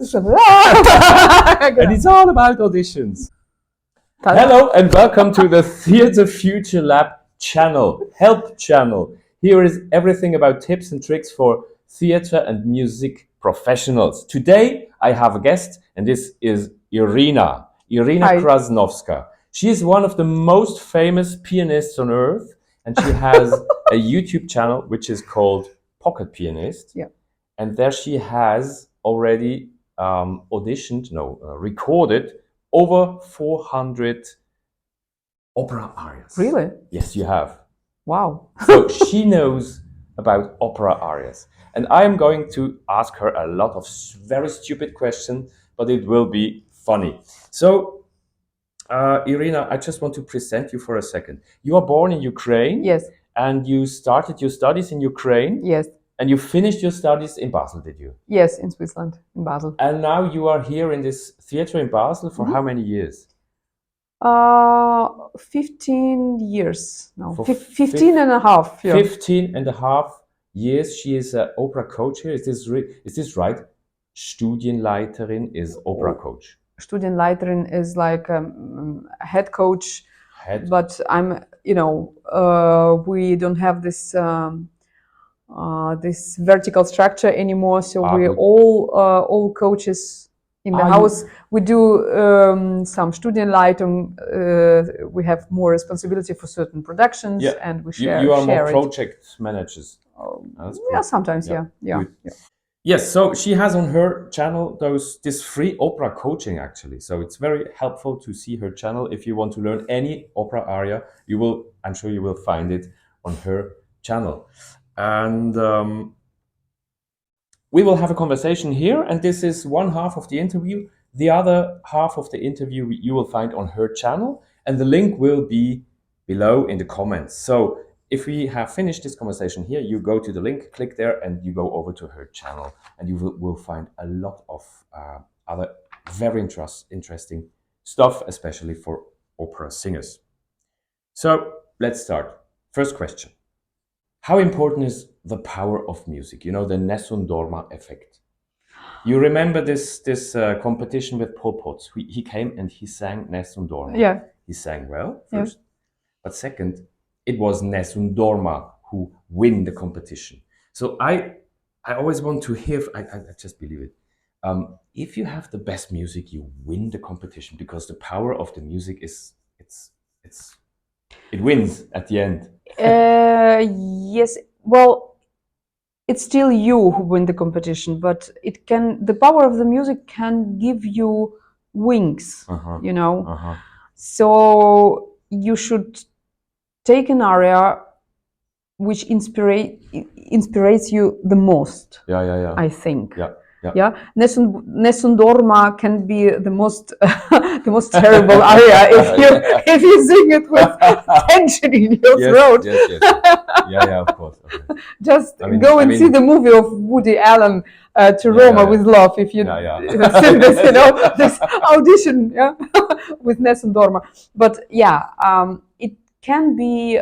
And it's all about auditions. Hello and welcome to the Theatre Future Lab channel, help channel. Here is everything about tips and tricks for theatre and music professionals. Today I have a guest, and this is Iryna Krasnovska. She is one of the most famous pianists on earth, and she has a YouTube channel which is called PocketPianist. Yeah. And there she has already recorded over 400 opera arias. Really? Yes, you have. Wow. So she knows about opera arias. And I am going to ask her a lot of very stupid questions, but it will be funny. So, Iryna, I just want to present you for a second. You are born in Ukraine. Yes. And you started your studies in Ukraine. Yes. And you finished your studies in Basel, did you? Yes, in Switzerland, in Basel. And now you are here in this theater in Basel for how many years? 15 years. No, 15 and a half. Yeah. 15 and a half years. She is an opera coach here. Is this right? Studienleiterin is opera coach. Studienleiterin is like head coach. But I'm, we don't have this this vertical structure anymore. So we all coaches in the house. We do some Studienleitung. We have more responsibility for certain productions, and we share. You are more project managers. Yeah, sometimes. Yeah. Yes, so she has on her channel this free opera coaching actually. So it's very helpful to see her channel. If you want to learn any opera aria, I'm sure you will find it on her channel. And we will have a conversation here, and this is one half of the interview. The other half of the interview you will find on her channel, and the link will be below in the comments. So if we have finished this conversation here, you go to the link, click there, and you go over to her channel, and you will find a lot of other very interesting stuff, especially for opera singers. So let's start. First question. How important is the power of music? You know, the Nessun Dorma effect. You remember this competition with Pol Pot? He came and he sang Nessun Dorma. Yeah. He sang well first, but second, it was Nessun Dorma who win the competition. So I always want to hear. I just believe it. If you have the best music, you win the competition because the power of the music it wins at the end. Yes. Well, it's still you who win the competition, but the power of the music can give you wings, So you should take an aria which inspires you the most. Yeah. I think. Yeah. Nessun Dorma can be the most terrible aria if you sing it with tension in your throat. Yes. Yeah, of course. Okay. Just go and see the movie of Woody Allen, To Roma with Love, if you sing this, this audition, with Nessun Dorma. But it can be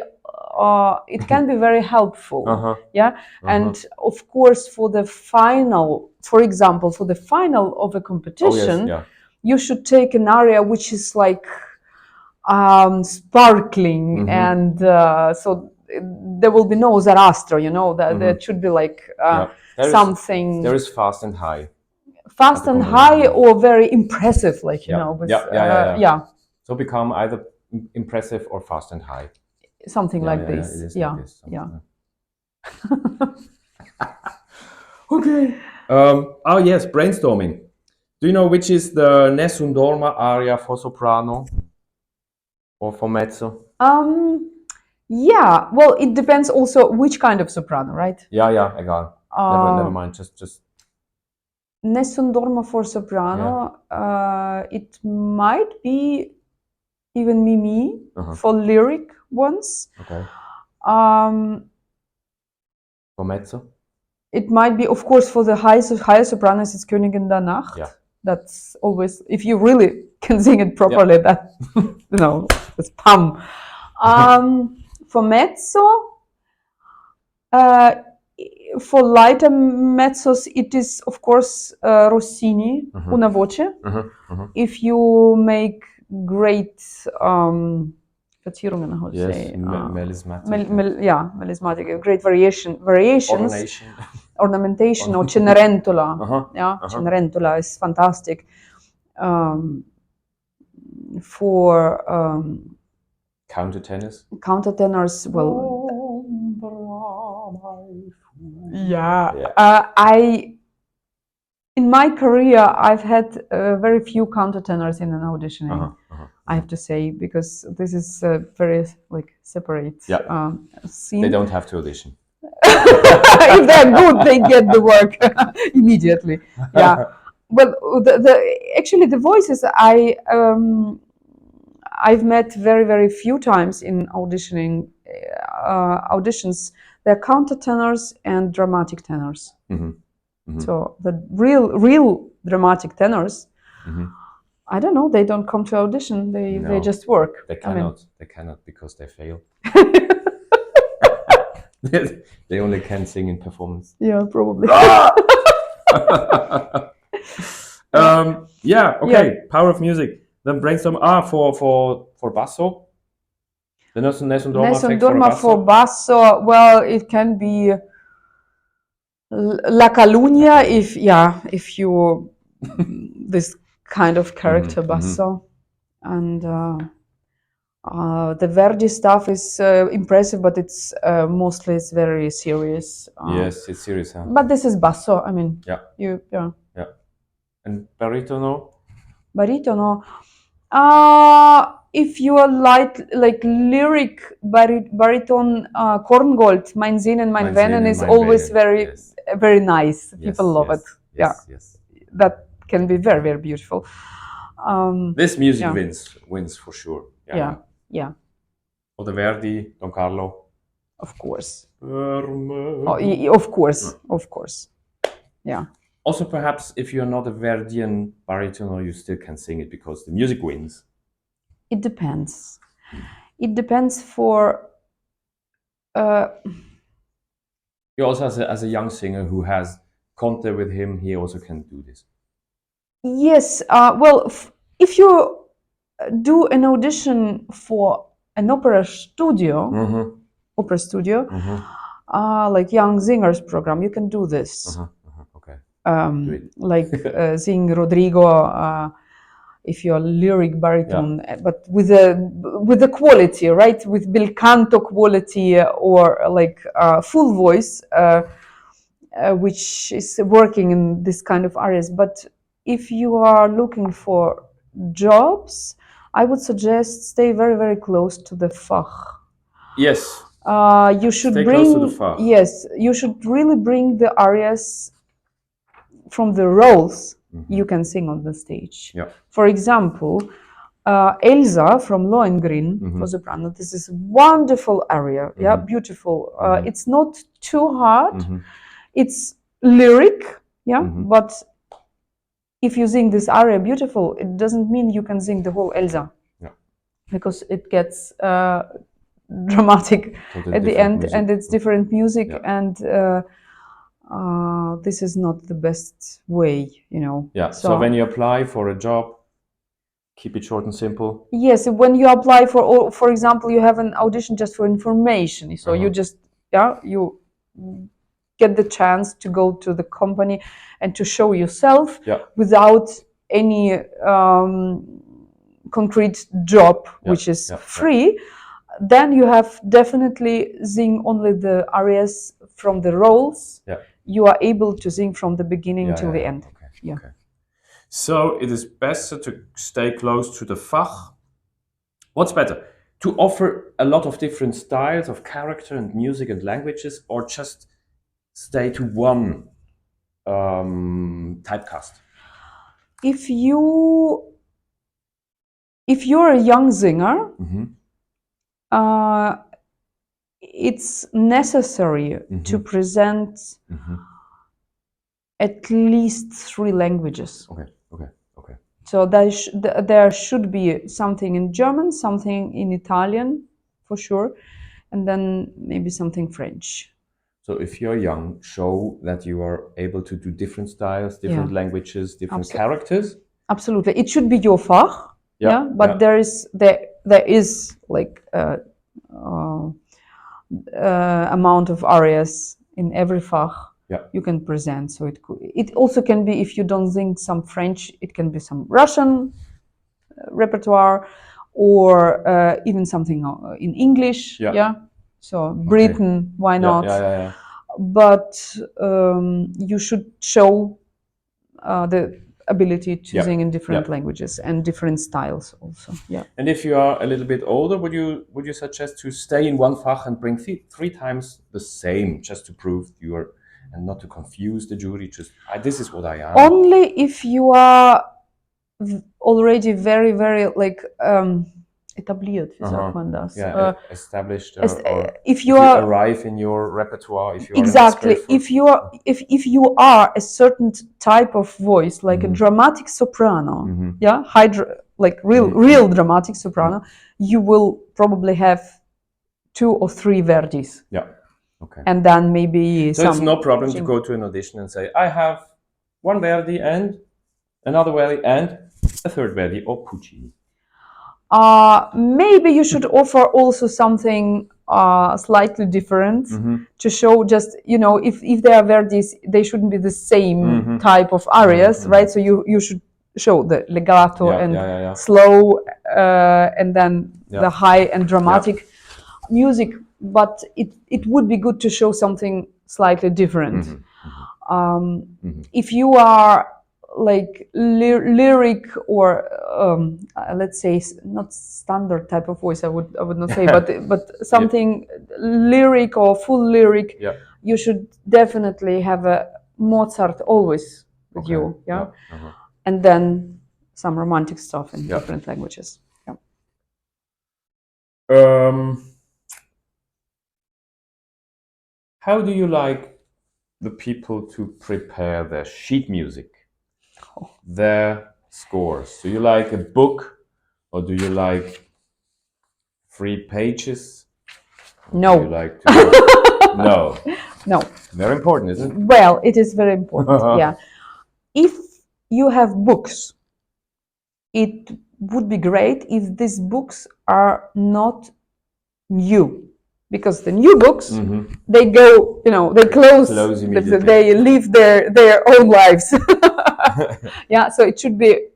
very helpful. And of course, for example, for the final of a competition, you should take an aria which is like sparkling, and so there will be no Zarathustra, that should be like something. There is fast and high. Fast and high, or very impressive, like So become either impressive or fast and high. Something like this. Yeah. Okay. Yes, brainstorming. Do you know which is the Nessun Dorma aria for soprano or for mezzo? Yeah. Well, it depends also which kind of soprano, right? Yeah. Egal. Never mind. Just. Nessun Dorma for soprano. It might be even Mimi for lyric ones. Okay. For mezzo? It might be, of course, for the higher sopranos, it's Königin der Nacht. Yeah. That's always, if you really can sing it properly, that, it's pam. For mezzo, for lighter mezzos, it is of course Rossini, Una voce. If you make great verzierungen, how to say, melismatic, melismatic, great variations, ornamentation, or Cenerentola. Cenerentola is fantastic. For countertenors, well, in my career, I've had very few countertenors in an auditioning. I have to say, because this is very like separate scene. They don't have to audition. If they're good, they get the work immediately. Yeah, but actually the voices I've met very few times in auditions. They're countertenors and dramatic tenors. So the real dramatic tenors, I don't know. They don't come to audition. They just work. They cannot. They cannot because they fail. They only can sing in performance. Yeah, probably. Okay. Power of music. Then brainstorm. For basso. The Nessun Dorma for basso. Well, it can be La Calunnia if you this kind of character basso, and the Verdi stuff is impressive, but it's very serious. Yes, it's serious. Huh? But this is basso. I mean, And baritono. If you are like lyric baritone, Korngold, Mein Sinn and Mein Venen is always very nice. People love it. Yes. That can be very beautiful. This music wins for sure. Yeah. Or the Verdi, Don Carlo. Of course. Of course. Yeah. Also, perhaps if you're not a Verdian baritone, you still can sing it because the music wins. It depends. It depends for. You also, as a young singer who has Conte with him, he also can do this. Yes. Well, if you do an audition for an opera studio, like young singers program, you can do this. Okay. Like sing Rodrigo. If you're lyric baritone, but with the quality, right? With bel canto quality, or like full voice, which is working in this kind of areas. But if you are looking for jobs, I would suggest stay very close to the Fach. Yes. You should stay close to the Fach. Yes, you should really bring the arias from the roles you can sing on the stage. For example, Elsa from Lohengrin for soprano. This is a wonderful aria. Beautiful. It's not too hard. It's lyric. But if you sing this aria beautiful, it doesn't mean you can sing the whole Elsa. Because it gets dramatic at the end, and it's different music, and this is not the best way, So when you apply for a job, keep it short and simple. Yes, when you apply for example, you have an audition just for information, so you just you get the chance to go to the company and to show yourself without any concrete job, which is free. Then you have definitely sing only the arias from the roles. You are able to sing from the beginning till the end. Okay. So it is better to stay close to the Fach. What's better, to offer a lot of different styles of character and music and languages, or just stay to one typecast? If you're a young singer, it's necessary to present at least 3 languages. Okay. So there should be something in German, something in Italian, for sure, and then maybe something French. So if you're young, show that you are able to do different styles, different languages, different characters. Absolutely, it should be your Fach. But there is like amount of arias in every Fach you can present. So it also can be, if you don't sing some French, it can be some Russian repertoire, or even something in English. So Britain, why not? But you should show the ability to sing in different languages and different styles also. And if you are a little bit older, would you suggest to stay in one Fach and bring three times the same, just to prove you are, and not to confuse the jury? Just this is what I am. Only if you are already very, very like etabliert, wie sagt man das? Established. Or if you arrive in your repertoire, if you are exactly, if you are a certain type of voice, like a dramatic soprano, real dramatic soprano, you will probably have 2 or 3 verdis. Okay. And then maybe so it's no problem to go to an audition and say, I have 1 verdi and another verdi and a 3rd verdi, or Puccini. Maybe you should offer also something slightly different to show, just, if they are verdis, they shouldn't be the same type of arias, right? So you should show the legato and slow, and then the high and dramatic music. But it would be good to show something slightly different. If you are like lyric, or let's say not standard type of voice, I would not say, but something lyric or full lyric, you should definitely have a Mozart always with you, and then some romantic stuff in different languages. How do you like the people to prepare their sheet music? Their scores. Do you like a book, or do you like 3 pages? No. Do you like to... No. Very important, isn't it? Well, it is very important. If you have books, it would be great if these books are not new, because the new books, they go, they close immediately. They live their own lives. So it should be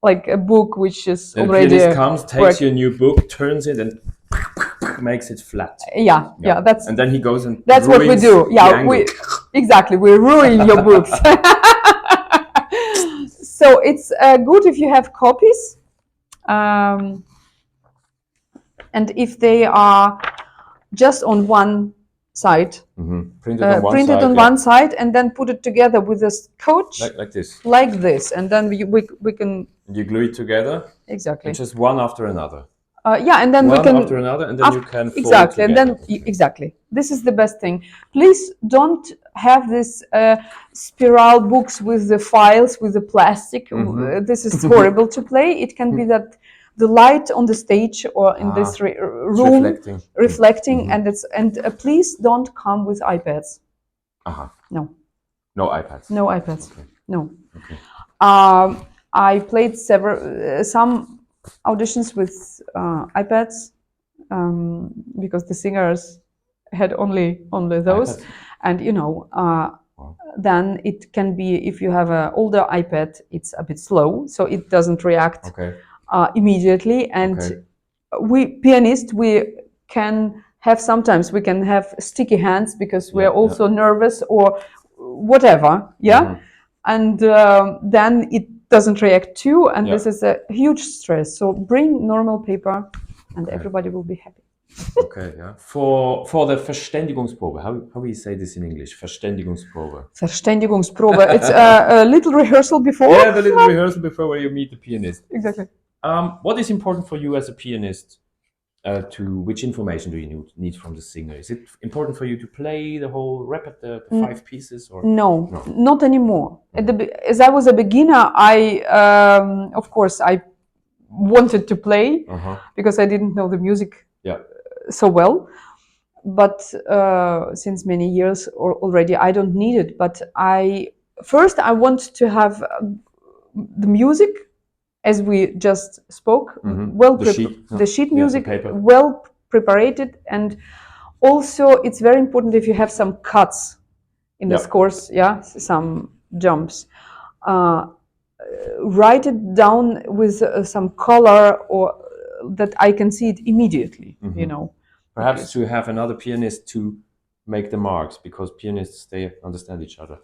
like a book which is already. The pianist comes, takes your new book, turns it, and makes it flat. That's. And then he goes and. That's what we do. We ruin your books. So it's good if you have copies, and if they are just on one side, printed on one side, and then put it together with a scotch, like this, and then we can. You glue it together. Exactly. And just one after another. And then one after another, and then you can fold it together. And then exactly. This is the best thing. Please don't have this spiral books with the files with the plastic. This is horrible to play. It can be that the light on the stage or in this room reflecting, and please don't come with iPads. No iPads. No iPads. Okay. No. Okay. I played some auditions with iPads, because the singers had only those, iPads. And then it can be, if you have an older iPad, it's a bit slow, so it doesn't react immediately. And we pianists, sometimes we can have sticky hands because we're also nervous or whatever, and then it doesn't react too, and this is a huge stress. So bring normal paper, and everybody will be happy. For the Verständigungsprobe, how do you say this in English? Verständigungsprobe. Verständigungsprobe. It's a little rehearsal before. Yeah, the little rehearsal before where you meet the pianist. Exactly. What is important for you as a pianist? Which information do you need from the singer? Is it important for you to play the whole repertoire, the 5 pieces? Or no, not anymore. As I was a beginner, of course I wanted to play because I didn't know the music so well. but since many years already, I don't need it. But first I want to have the music, as we just spoke, well the sheet music, well prepared, and also it's very important if you have some cuts in the scores, some jumps. Write it down with some color, or that I can see it immediately. Perhaps to have another pianist to make the marks, because pianists, they understand each other,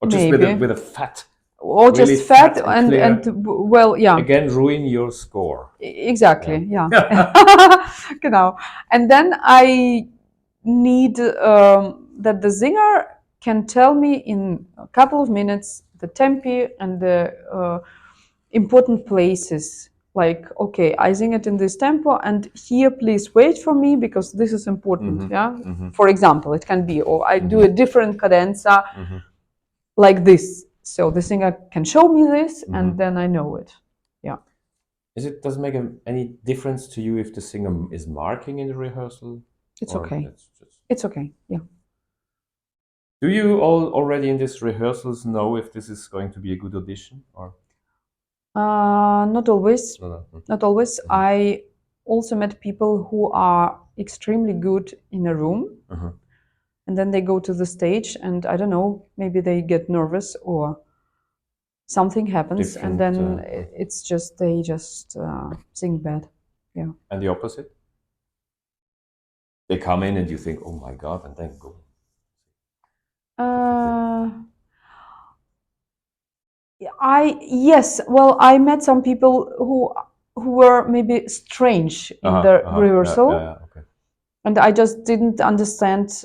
or just with a fat, or really just fat and well, again ruin your score. Exactly, yeah. Genau. And then I need that the singer can tell me in a couple of minutes the tempi and the important places. Like, okay, I sing it in this tempo, and here please wait for me because this is important. For example, it can be, or I do a different cadenza like this, so the singer can show me this, and then I know it. Does it make any difference to you if the singer is marking in the rehearsal? It's okay. It's okay, yeah. Do you all already in these rehearsals know if this is going to be a good audition, or? Not always. Not always. I also met people who are extremely good in a room, and then they go to the stage, and I don't know, maybe they get nervous or something happens, and then it's just they just sing bad. Yeah. And the opposite? They come in and you think, oh my God, and then go. Yes. Well, I met some people who were maybe strange in the rehearsal, and I just didn't understand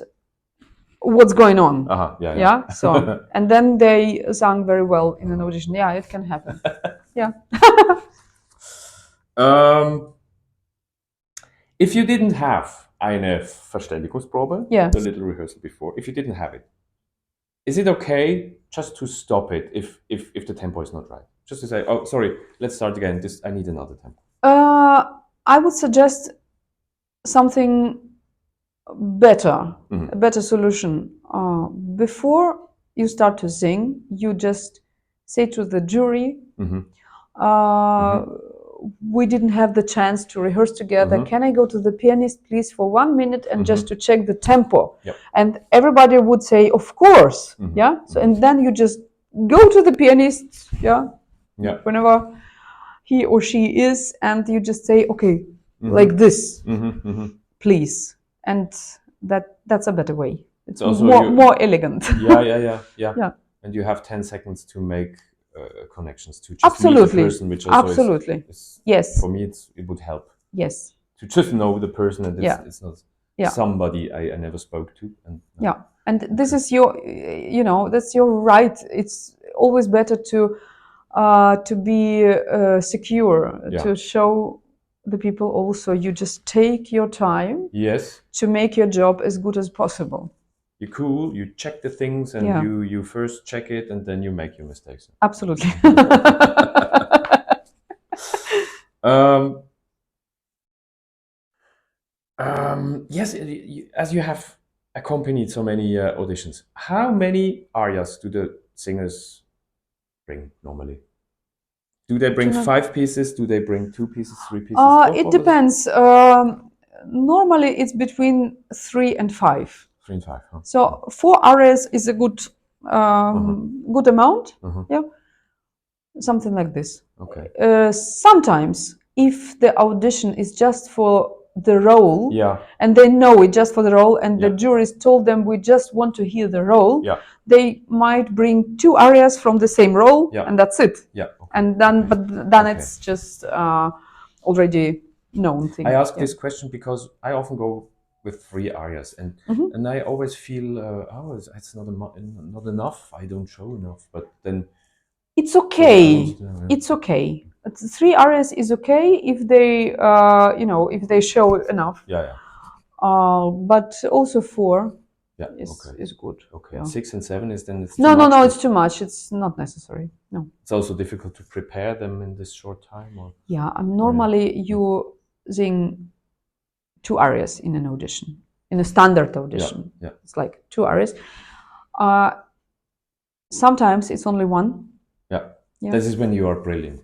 what's going on. So and then they sang very well in an audition. Yeah, it can happen. Yeah. If you didn't have eine Verständigungsprobe, the little rehearsal before, if you didn't have it, is it okay just to stop it if the tempo is not right? Just to say, oh, sorry, let's start again. I need another tempo. I would suggest something better, a better solution. Before you start to sing, you just say to the jury, we didn't have the chance to rehearse together. Can I go to the pianist, please, for 1 minute and just to check the tempo? And everybody would say, of course. So, and then you just go to the pianist, whenever he or she is, and you just say, okay, like this, please. And that's a better way. It's also more elegant. Yeah. And you have 10 seconds to make connections, to just meet the person, which also is, yes. For me, it would help. Yes. To just know the person, and it's not somebody I never spoke to. And, and this is your, that's your right. It's always better to be secure, to show the people also you just take your time to make your job as good as possible. You're cool, you check the things, and you first check it, and then you make your mistakes. Absolutely. Yes, as you have accompanied so many auditions, how many arias do the singers bring normally? Do they bring 5 pieces? Do they bring 2 pieces, 3 pieces? It depends. Normally, it's between 3 and 5. 3 and 5. Huh? So 4 arias is a good good amount. Something like this. Okay. Sometimes, if the audition is just for the role, and they know it just for the role, and the juries told them we just want to hear the role, they might bring 2 arias from the same role, and that's it. And then, but then it's just already known thing. I ask this question because I often go with 3 arias, and I always feel, it's not enough. I don't show enough, but then it's okay. It's okay. 3 arias is okay if they, if they show enough. But also 4 is good. Okay. 6 and 7 is then it's no, it's too much. It's not necessary. No. It's also difficult to prepare them in this short time. Or? Yeah, normally you sing 2 arias in an audition. in a standard audition. Yeah. It's like 2 arias. Sometimes it's only one. Yeah. This is when you are brilliant.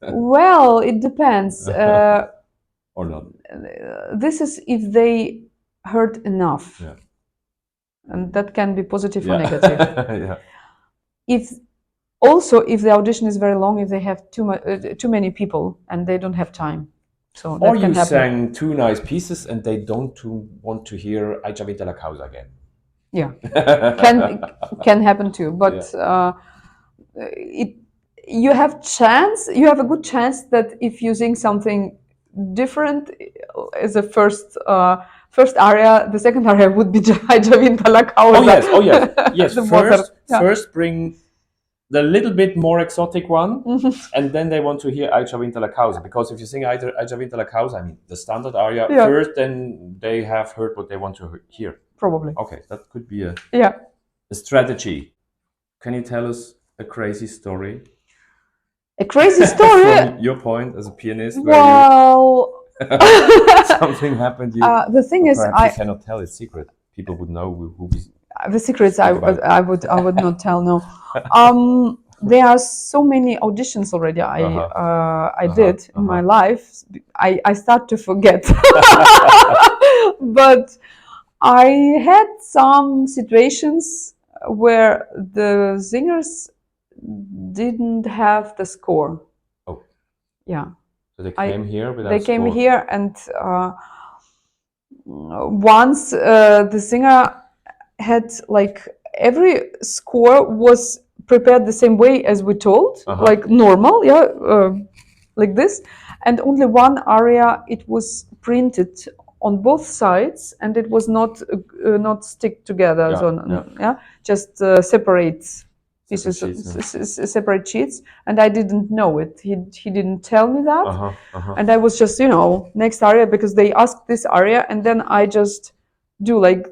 Well, it depends. Or not. This is if they heard enough. Yeah. And that can be positive or negative. Yeah. If the audition is very long, if they have too many people and they don't have time. So that or can you happen. sang 2 nice pieces and they don't want to hear Ai già vinta la causa again. Yeah, can happen too. But you have a good chance that if you sing something different as a first aria, the second aria would be Ai già vinta la causa. Oh yes. First bring the little bit more exotic one, and then they want to hear Ai già vinta la causa, because if you sing Ai già vinta la causa, I mean the standard aria first, then they have heard what they want to hear. Probably. Okay, that could be a strategy. Can you tell us a crazy story? A crazy story? From your point as a pianist, well, something happened. The thing is, I cannot tell. It's secret. People would know who we. The secrets I would not tell. No, there are so many auditions already. I did in my life. I start to forget, but I had some situations where the singers didn't have the score. Oh, yeah. So they came here without. They came here, and once the singer had like every score was prepared the same way as we told, like normal, like this, and only one aria it was printed on both sides, and it was not stick together, just separate pieces, separate sheets, and I didn't know it. He didn't tell me that, and I was just next aria, because they asked this aria, and then I just do like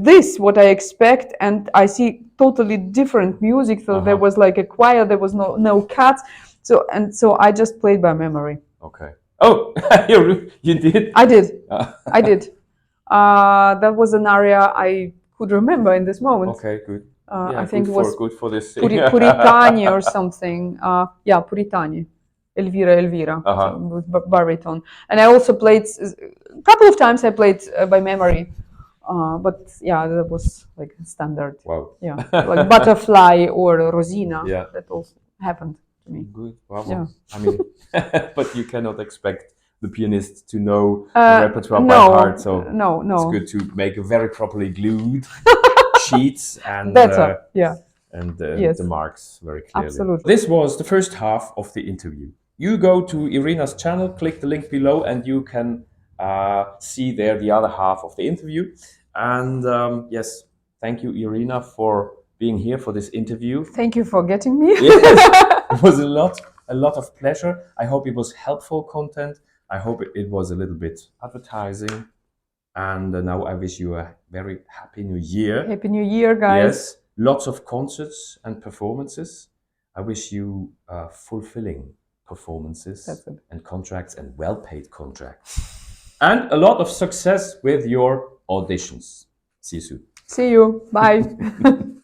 this what I expect, and I see totally different music. So there was like a choir, there was no cuts, so I just played by memory. Okay. Oh, you did? I did. I did. That was an aria I could remember in this moment. Okay, good. I think it was good for this. Puritani or something. Puritani. Elvira, so with baritone. And I also played a couple of times. I played by memory. But that was like standard. Wow. Yeah, like Butterfly or Rosina. Yeah. That also happened to me. Good. Wow. Yeah. I mean, but you cannot expect the pianist to know the repertoire by heart. So no. It's good to make a very properly glued sheets and and the marks very clearly. Absolutely. This was the first half of the interview. You go to Iryna's channel, click the link below, and you can see there the other half of the interview. And yes, thank you, Iryna, for being here for this interview. Thank you for getting me. Yes, it was a lot of pleasure. I hope it was helpful content. I hope it was a little bit advertising. And now I wish you a very happy new year. Happy New Year, guys. Yes, lots of concerts and performances. I wish you fulfilling performances and contracts, and well-paid contracts. And a lot of success with your auditions. See you soon. See you. Bye.